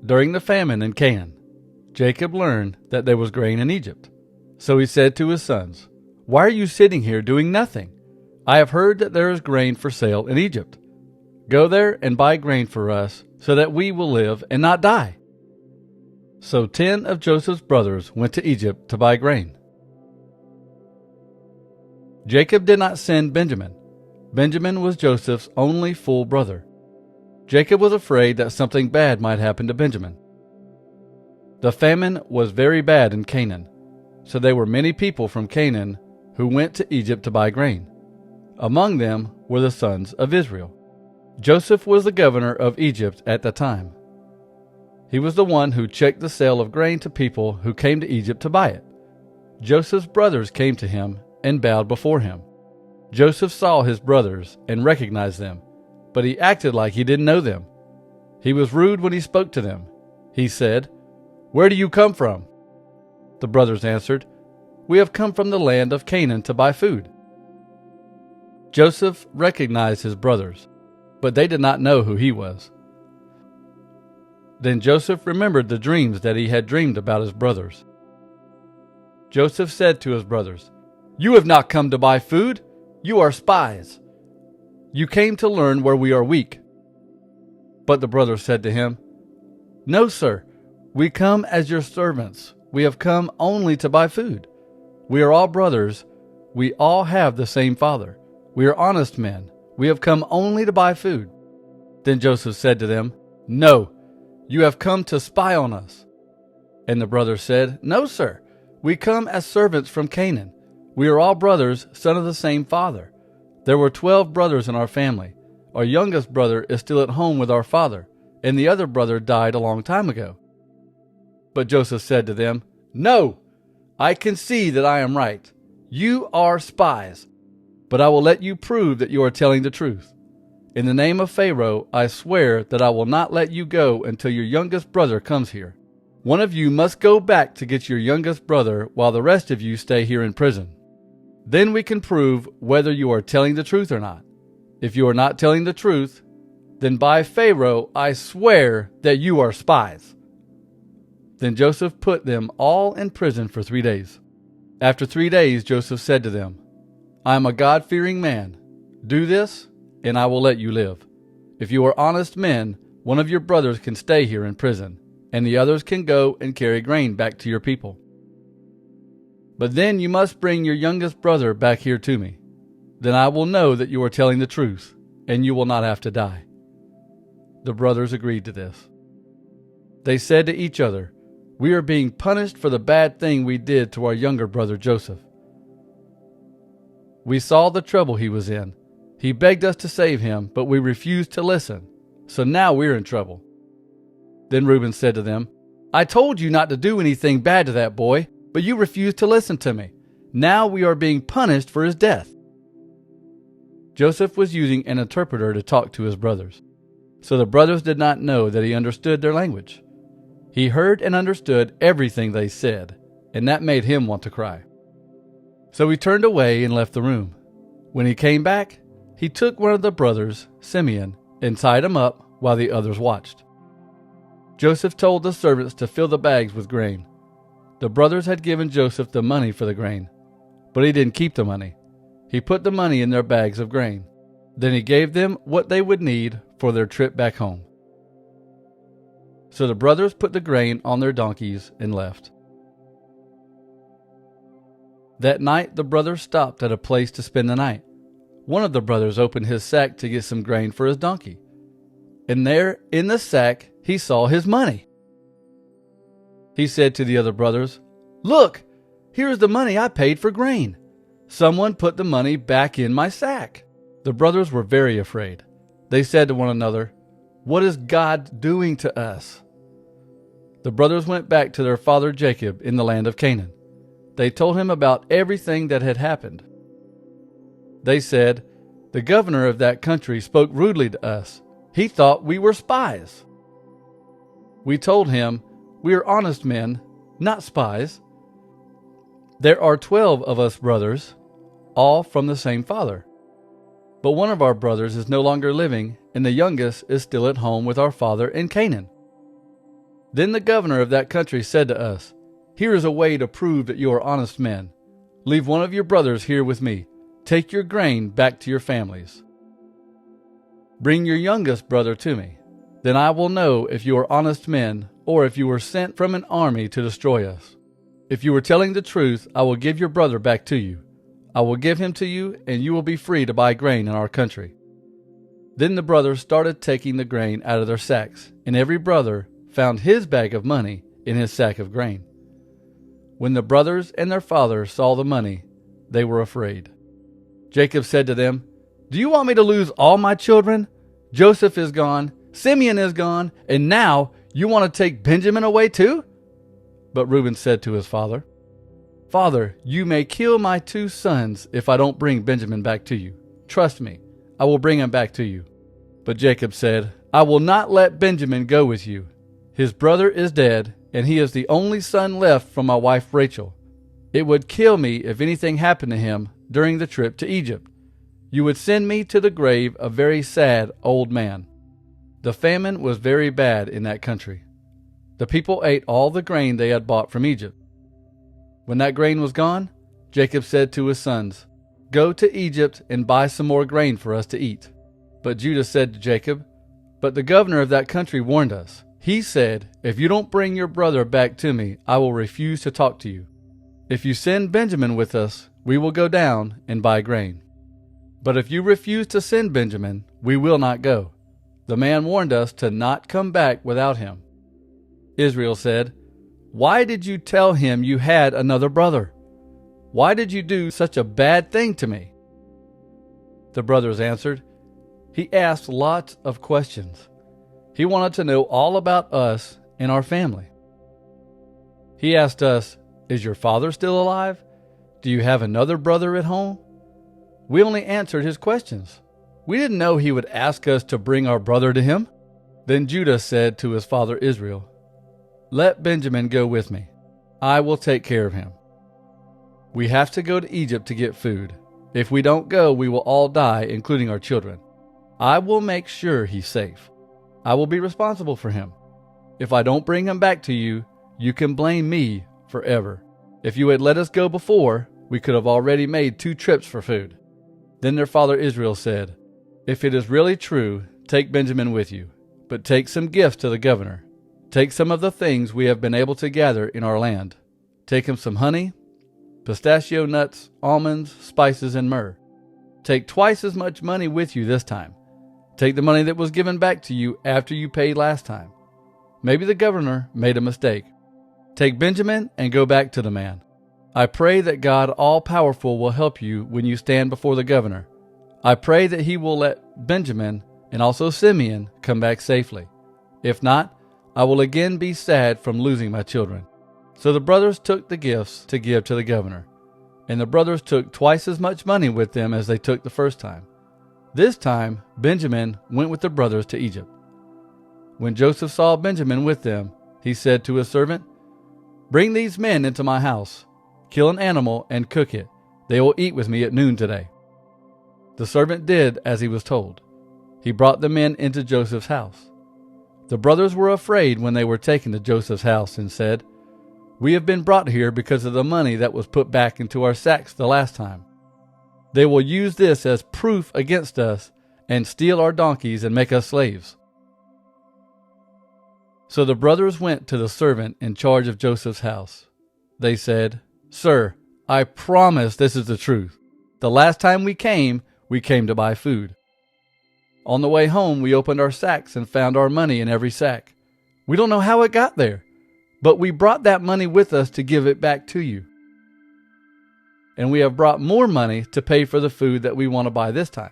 During the famine in Canaan, Jacob learned that there was grain in Egypt. So he said to his sons, "Why are you sitting here doing nothing? I have heard that there is grain for sale in Egypt. Go there and buy grain for us, so that we will live and not die." So 10 of Joseph's brothers went to Egypt to buy grain. Jacob did not send Benjamin. Benjamin was Joseph's only full brother. Jacob was afraid that something bad might happen to Benjamin. The famine was very bad in Canaan, so there were many people from Canaan who went to Egypt to buy grain. Among them were the sons of Israel. Joseph was the governor of Egypt at the time. He was the one who checked the sale of grain to people who came to Egypt to buy it. Joseph's brothers came to him and bowed before him. Joseph saw his brothers and recognized them, but he acted like he didn't know them. He was rude when he spoke to them. He said, "Where do you come from?" The brothers answered, "We have come from the land of Canaan to buy food." Joseph recognized his brothers, but they did not know who he was. Then Joseph remembered the dreams that he had dreamed about his brothers. Joseph said to his brothers, "You have not come to buy food. You are spies. You came to learn where we are weak." But the brothers said to him, "No, sir. We come as your servants. We have come only to buy food. We are all brothers. We all have the same father. We are honest men. We have come only to buy food." Then Joseph said to them, "No, you have come to spy on us." And the brothers said, "No, sir. We come as servants from Canaan. We are all brothers, son of the same father. There were 12 brothers in our family. Our youngest brother is still at home with our father, and the other brother died a long time ago." But Joseph said to them, "No, I can see that I am right. You are spies, but I will let you prove that you are telling the truth. In the name of Pharaoh, I swear that I will not let you go until your youngest brother comes here. One of you must go back to get your youngest brother, while the rest of you stay here in prison. Then we can prove whether you are telling the truth or not. If you are not telling the truth, then by Pharaoh I swear that you are spies." Then Joseph put them all in prison for 3 days. After 3 days, Joseph said to them, "I am a God-fearing man. Do this, and I will let you live. If you are honest men, one of your brothers can stay here in prison, and the others can go and carry grain back to your people. But then you must bring your youngest brother back here to me. Then I will know that you are telling the truth, and you will not have to die." The brothers agreed to this. They said to each other, "We are being punished for the bad thing we did to our younger brother Joseph. We saw the trouble he was in. He begged us to save him, but we refused to listen. So now we're in trouble." Then Reuben said to them, "I told you not to do anything bad to that boy, but you refused to listen to me. Now we are being punished for his death." Joseph was using an interpreter to talk to his brothers, so the brothers did not know that he understood their language. He heard and understood everything they said, and that made him want to cry. So he turned away and left the room. When he came back, he took one of the brothers, Simeon, and tied him up while the others watched. Joseph told the servants to fill the bags with grain. The brothers had given Joseph the money for the grain, but he didn't keep the money. He put the money in their bags of grain. Then he gave them what they would need for their trip back home. So the brothers put the grain on their donkeys and left. That night the brothers stopped at a place to spend the night. One of the brothers opened his sack to get some grain for his donkey, and there in the sack he saw his money. He said to the other brothers, "Look, here is the money I paid for grain. Someone put the money back in my sack." The brothers were very afraid. They said to one another, "What is God doing to us?" The brothers went back to their father Jacob in the land of Canaan. They told him about everything that had happened. They said, "The governor of that country spoke rudely to us. He thought we were spies." We told him, "We are honest men, not spies. There are 12 of us brothers, all from the same father. But one of our brothers is no longer living, and the youngest is still at home with our father in Canaan." Then the governor of that country said to us, "Here is a way to prove that you are honest men. Leave one of your brothers here with me. Take your grain back to your families. Bring your youngest brother to me. Then I will know if you are honest men, or if you were sent from an army to destroy us. If you are telling the truth, I will give your brother back to you. I will give him to you, and you will be free to buy grain in our country." Then the brothers started taking the grain out of their sacks, and every brother found his bag of money in his sack of grain. When the brothers and their father saw the money, they were afraid. Jacob said to them, "Do you want me to lose all my children? Joseph is gone, Simeon is gone, and now you want to take Benjamin away too?" But Reuben said to his father, "Father, you may kill my 2 sons if I don't bring Benjamin back to you. Trust me, I will bring him back to you." But Jacob said, "I will not let Benjamin go with you. His brother is dead, and he is the only son left from my wife Rachel. It would kill me if anything happened to him during the trip to Egypt. You would send me to the grave a very sad old man." The famine was very bad in that country. The people ate all the grain they had bought from Egypt. When that grain was gone, Jacob said to his sons, "Go to Egypt and buy some more grain for us to eat." But Judah said to Jacob, "But the governor of that country warned us. He said, 'If you don't bring your brother back to me, I will refuse to talk to you. If you send Benjamin with us, we will go down and buy grain. But if you refuse to send Benjamin, we will not go.' The man warned us to not come back without him." Israel said, "Why did you tell him you had another brother? Why did you do such a bad thing to me?" The brothers answered, "He asked lots of questions. He wanted to know all about us and our family. He asked us, 'Is your father still alive? Do you have another brother at home?' We only answered his questions. We didn't know he would ask us to bring our brother to him." Then Judah said to his father Israel, "Let Benjamin go with me. I will take care of him. We have to go to Egypt to get food. If we don't go, we will all die, including our children. I will make sure he's safe. I will be responsible for him. If I don't bring him back to you, you can blame me forever. If you had let us go before, we could have already made 2 trips for food." Then their father Israel said, "If it is really true, take Benjamin with you, but take some gifts to the governor. Take some of the things we have been able to gather in our land. Take him some honey, pistachio nuts, almonds, spices, and myrrh. Take twice as much money with you this time. Take the money that was given back to you after you paid last time. Maybe the governor made a mistake. Take Benjamin and go back to the man. I pray that God all-powerful will help you when you stand before the governor. I pray that he will let Benjamin and also Simeon come back safely. If not, I will again be sad from losing my children." So the brothers took the gifts to give to the governor, and the brothers took twice as much money with them as they took the first time. This time, Benjamin went with the brothers to Egypt. When Joseph saw Benjamin with them, he said to his servant, "Bring these men into my house. Kill an animal and cook it. They will eat with me at noon today." The servant did as he was told. He brought the men into Joseph's house. The brothers were afraid when they were taken to Joseph's house and said, "We have been brought here because of the money that was put back into our sacks the last time. They will use this as proof against us and steal our donkeys and make us slaves." So the brothers went to the servant in charge of Joseph's house. They said, "Sir, I promise this is the truth. The last time we came to buy food. On the way home, we opened our sacks and found our money in every sack. We don't know how it got there, but we brought that money with us to give it back to you. And we have brought more money to pay for the food that we want to buy this time."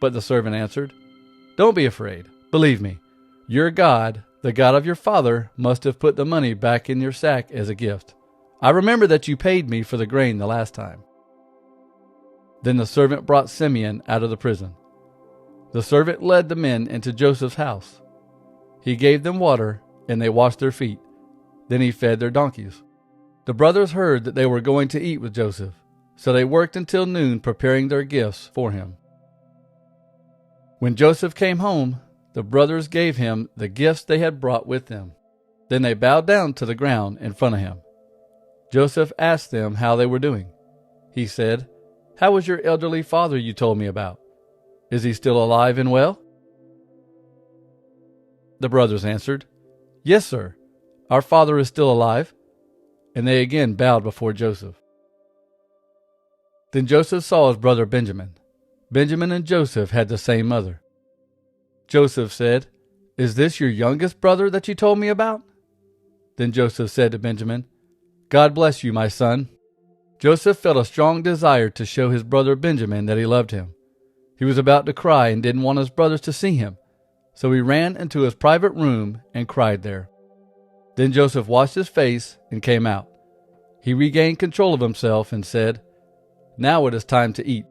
But the servant answered, "Don't be afraid. Believe me, your God, the God of your father, must have put the money back in your sack as a gift. I remember that you paid me for the grain the last time." Then the servant brought Simeon out of the prison. The servant led the men into Joseph's house. He gave them water, and they washed their feet. Then he fed their donkeys. The brothers heard that they were going to eat with Joseph, so they worked until noon preparing their gifts for him. When Joseph came home, The brothers gave him the gifts they had brought with them. Then they bowed down to the ground in front of him. Joseph asked them how they were doing. He said, "How is your elderly father you told me about? Is he still alive and well?" The brothers answered, "Yes, sir. Our father is still alive." And they again bowed before Joseph. Then Joseph saw his brother Benjamin. Benjamin and Joseph had the same mother. Joseph said, "Is this your youngest brother that you told me about?" Then Joseph said to Benjamin, "God bless you, my son." Joseph felt a strong desire to show his brother Benjamin that he loved him. He was about to cry and didn't want his brothers to see him, so he ran into his private room and cried there. Then Joseph washed his face and came out. He regained control of himself and said, "Now it is time to eat."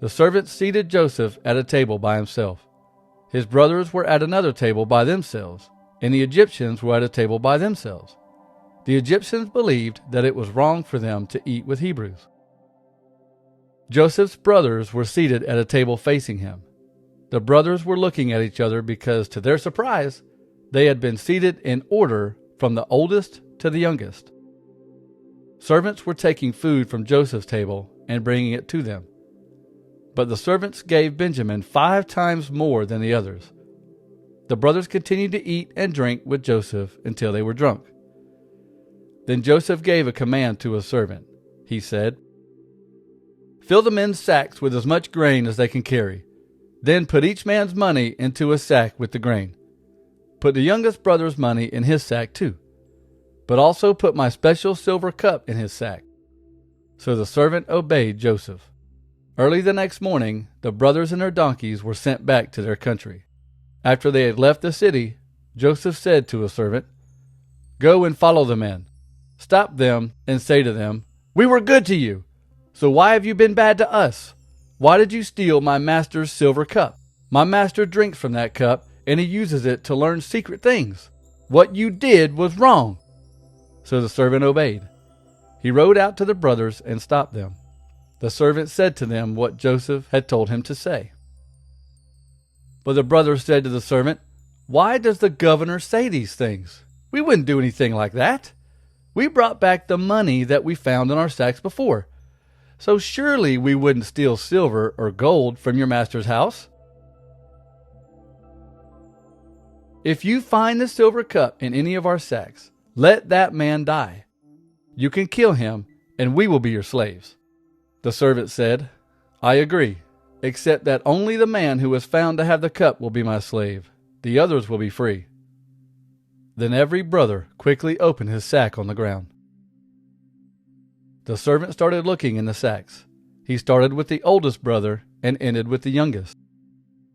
The servants seated Joseph at a table by himself. His brothers were at another table by themselves, and the Egyptians were at a table by themselves. The Egyptians believed that it was wrong for them to eat with Hebrews. Joseph's brothers were seated at a table facing him. The brothers were looking at each other because, to their surprise, they had been seated in order from the oldest to the youngest. Servants were taking food from Joseph's table and bringing it to them. But the servants gave Benjamin 5 times more than the others. The brothers continued to eat and drink with Joseph until they were drunk. Then Joseph gave a command to a servant. He said, "Fill the men's sacks with as much grain as they can carry. Then put each man's money into a sack with the grain. Put the youngest brother's money in his sack too. But also put my special silver cup in his sack." So the servant obeyed Joseph. Early the next morning, the brothers and their donkeys were sent back to their country. After they had left the city, Joseph said to a servant, "Go and follow the men. Stop them and say to them, 'We were good to you. So why have you been bad to us? Why did you steal my master's silver cup? My master drinks from that cup, and he uses it to learn secret things. What you did was wrong." So the servant obeyed. He rode out to the brothers and stopped them. The servant said to them what Joseph had told him to say. But the brothers said to the servant, "Why does the governor say these things? We wouldn't do anything like that. We brought back the money that we found in our sacks before. So surely we wouldn't steal silver or gold from your master's house. If you find the silver cup in any of our sacks, let that man die. You can kill him, and we will be your slaves." The servant said, "I agree, except that only the man who was found to have the cup will be my slave. The others will be free." Then every brother quickly opened his sack on the ground. The servant started looking in the sacks. He started with the oldest brother and ended with the youngest.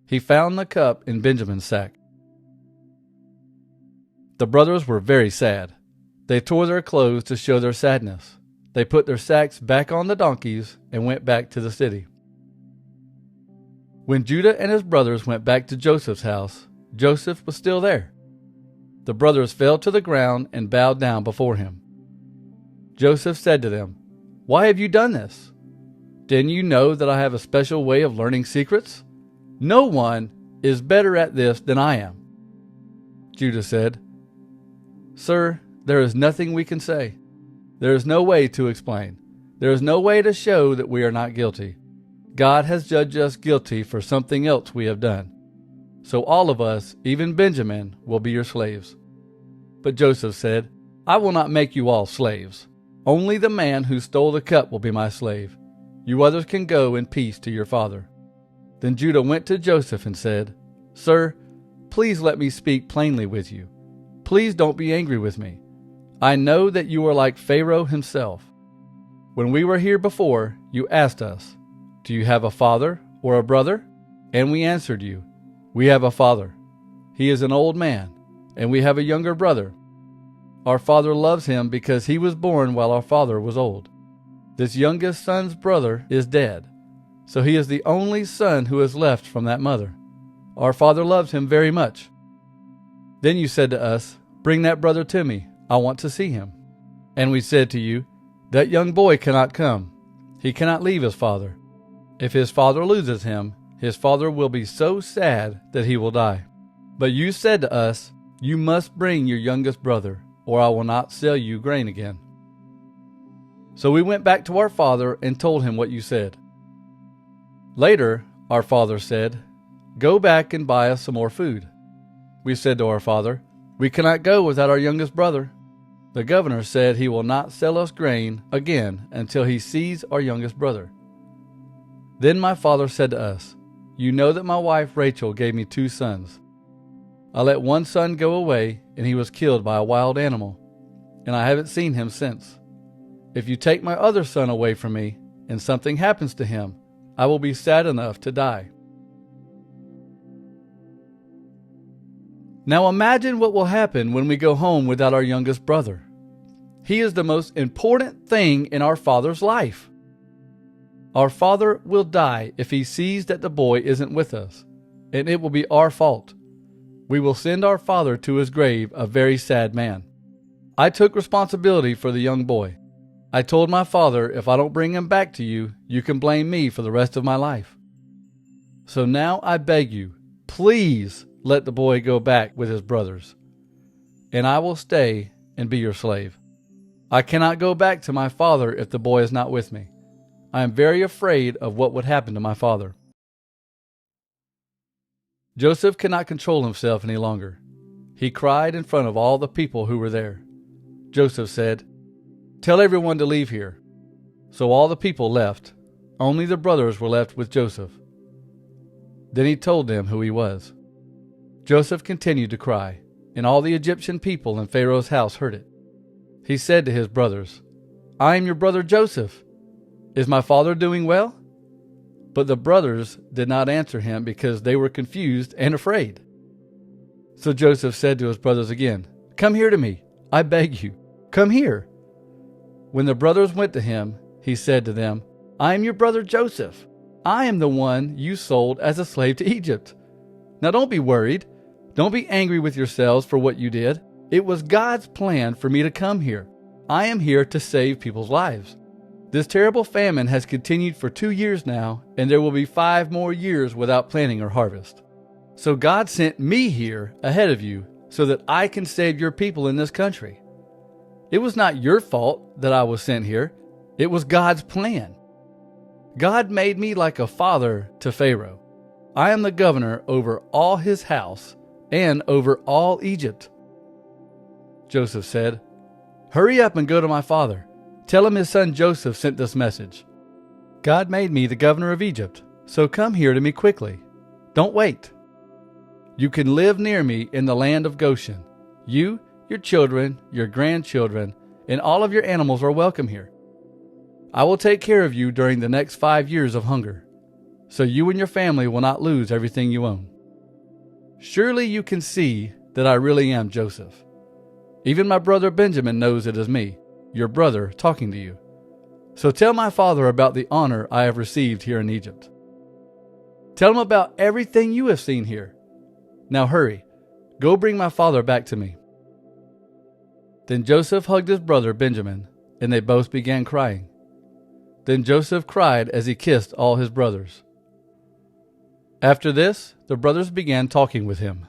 He found the cup in Benjamin's sack. The brothers were very sad. They tore their clothes to show their sadness. They put their sacks back on the donkeys and went back to the city. When Judah and his brothers went back to Joseph's house, Joseph was still there. The brothers fell to the ground and bowed down before him. Joseph said to them, "Why have you done this? Didn't you know that I have a special way of learning secrets? No one is better at this than I am." Judah said, "Sir, there is nothing we can say. There is no way to explain. There is no way to show that we are not guilty. God has judged us guilty for something else we have done. So all of us, even Benjamin, will be your slaves." But Joseph said, "I will not make you all slaves. Only the man who stole the cup will be my slave. You others can go in peace to your father." Then Judah went to Joseph and said, "Sir, please let me speak plainly with you. Please don't be angry with me. I know that you are like Pharaoh himself. When we were here before, you asked us, 'Do you have a father or a brother?' And we answered you, 'We have a father. He is an old man, and we have a younger brother. Our father loves him because he was born while our father was old. This youngest son's brother is dead, so he is the only son who is left from that mother. Our father loves him very much. Then you said to us, 'Bring that brother to me. I want to see him.' And we said to you, 'That young boy cannot come. He cannot leave his father. If his father loses him, his father will be so sad that he will die. But you said to us, 'You must bring your youngest brother, or I will not sell you grain again.' So we went back to our father and told him what you said. Later, our father said, 'Go back and buy us some more food.' We said to our father, 'We cannot go without our youngest brother.' The governor said he will not sell us grain again until he sees our youngest brother. Then my father said to us, 'You know that my wife Rachel gave me 2 sons. I let one son go away, and he was killed by a wild animal, and I haven't seen him since. If you take my other son away from me, and something happens to him, I will be sad enough to die.' Now imagine what will happen when we go home without our youngest brother. He is the most important thing in our father's life. Our father will die if he sees that the boy isn't with us, and it will be our fault. We will send our father to his grave a very sad man. I took responsibility for the young boy. I told my father, if I don't bring him back to you, you can blame me for the rest of my life. So now I beg you, please let the boy go back with his brothers, and I will stay and be your slave. I cannot go back to my father if the boy is not with me. I am very afraid of what would happen to my father." Joseph could not control himself any longer. He cried in front of all the people who were there. Joseph said, "Tell everyone to leave here." So all the people left. Only the brothers were left with Joseph. Then he told them who he was. Joseph continued to cry, and all the Egyptian people in Pharaoh's house heard it. He said to his brothers, "I am your brother Joseph. Is my father doing well?" But the brothers did not answer him because they were confused and afraid. So Joseph said to his brothers again, "Come here to me, I beg you, come here." When the brothers went to him, he said to them, "I am your brother Joseph. I am the one you sold as a slave to Egypt. Now don't be worried. Don't be angry with yourselves for what you did. It was God's plan for me to come here. I am here to save people's lives. This terrible famine has continued for 2 years now, and there will be 5 more years without planting or harvest. So God sent me here ahead of you so that I can save your people in this country. It was not your fault that I was sent here. It was God's plan. God made me like a father to Pharaoh. I am the governor over all his house and over all Egypt." Joseph said, "Hurry up and go to my father. Tell him his son Joseph sent this message. God made me the governor of Egypt, so come here to me quickly. Don't wait. You can live near me in the land of Goshen. You, your children, your grandchildren, and all of your animals are welcome here. I will take care of you during the next 5 years of hunger, so you and your family will not lose everything you own. Surely you can see that I really am Joseph. Even my brother Benjamin knows it is me, your brother, talking to you. So tell my father about the honor I have received here in Egypt. Tell him about everything you have seen here. Now hurry, go bring my father back to me." Then Joseph hugged his brother Benjamin, and they both began crying. Then Joseph cried as he kissed all his brothers. After this, the brothers began talking with him.